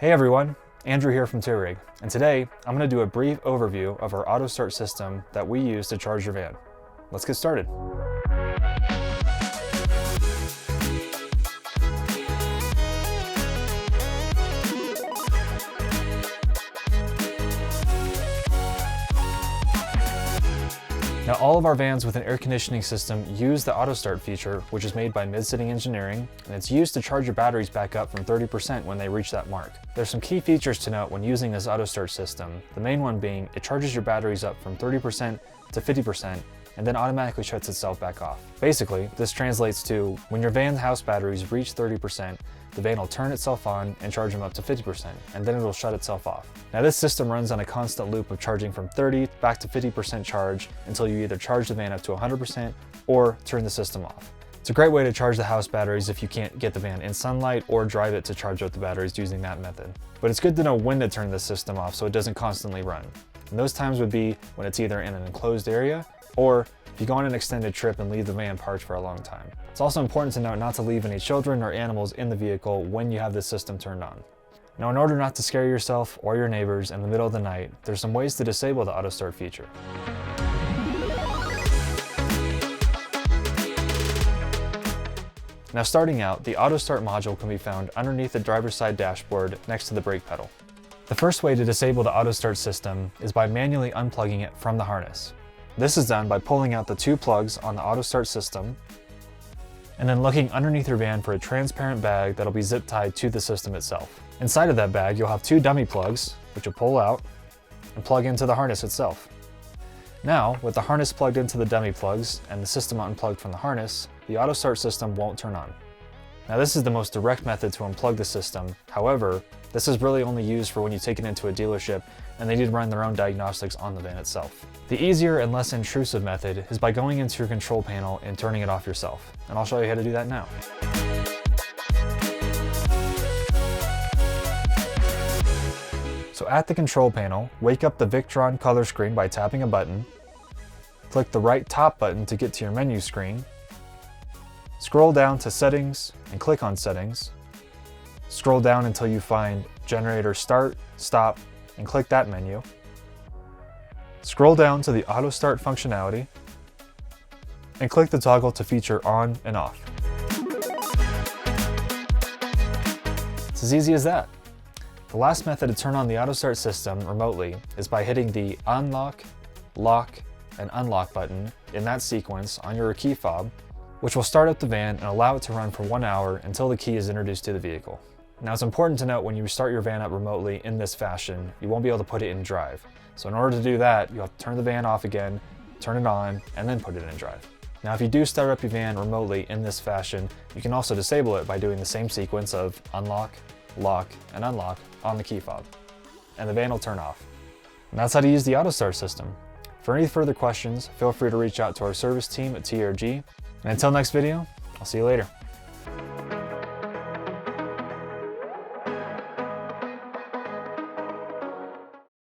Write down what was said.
Hey everyone, Andrew here from ToRig, and today I'm going to do a brief overview of our auto start system that we use to charge your van. Let's get started. Now all of our vans with an air conditioning system use the auto start feature, which is made by Mid-City Engineering, and it's used to charge your batteries back up from 30% when they reach that mark. There's some key features to note when using this auto start system, the main one being it charges your batteries up from 30% to 50% and then automatically shuts itself back off. Basically, this translates to when your van's house batteries reach 30%, the van will turn itself on and charge them up to 50%, and then it'll shut itself off. Now this system runs on a constant loop of charging from 30 back to 50% charge until you either charge the van up to 100% or turn the system off. It's a great way to charge the house batteries if you can't get the van in sunlight or drive it to charge up the batteries using that method. But it's good to know when to turn the system off so it doesn't constantly run. And those times would be when it's either in an enclosed area or if you go on an extended trip and leave the van parked for a long time. It's also important to note not to leave any children or animals in the vehicle when you have this system turned on. Now, in order not to scare yourself or your neighbors in the middle of the night, there's some ways to disable the auto start feature. Now starting out, the auto start module can be found underneath the driver's side dashboard next to the brake pedal. The first way to disable the auto start system is by manually unplugging it from the harness. This is done by pulling out the two plugs on the auto start system and then looking underneath your van for a transparent bag that'll be zip tied to the system itself. Inside of that bag, you'll have two dummy plugs, which you'll pull out and plug into the harness itself. Now, with the harness plugged into the dummy plugs and the system unplugged from the harness, the auto start system won't turn on. Now this is the most direct method to unplug the system. However, this is really only used for when you take it into a dealership and they did run their own diagnostics on the van itself. The easier and less intrusive method is by going into your control panel and turning it off yourself. And I'll show you how to do that now. So at the control panel, wake up the Victron color screen by tapping a button. Click the right top button to get to your menu screen. Scroll down to Settings and click on Settings. Scroll down until you find Generator Start, Stop, and click that menu. Scroll down to the Auto Start functionality and click the toggle to feature on and off. It's as easy as that. The last method to turn on the auto start system remotely is by hitting the Unlock, Lock, and Unlock button in that sequence on your key fob, which will start up the van and allow it to run for 1 hour until the key is introduced to the vehicle. Now it's important to note when you start your van up remotely in this fashion, you won't be able to put it in drive. So in order to do that, you have to turn the van off again, turn it on, and then put it in drive. Now if you do start up your van remotely in this fashion, you can also disable it by doing the same sequence of Unlock, Lock, and Unlock on the key fob, and the van will turn off. And that's how to use the auto start system. For any further questions, feel free to reach out to our service team at TRG. And until next video, I'll see you later.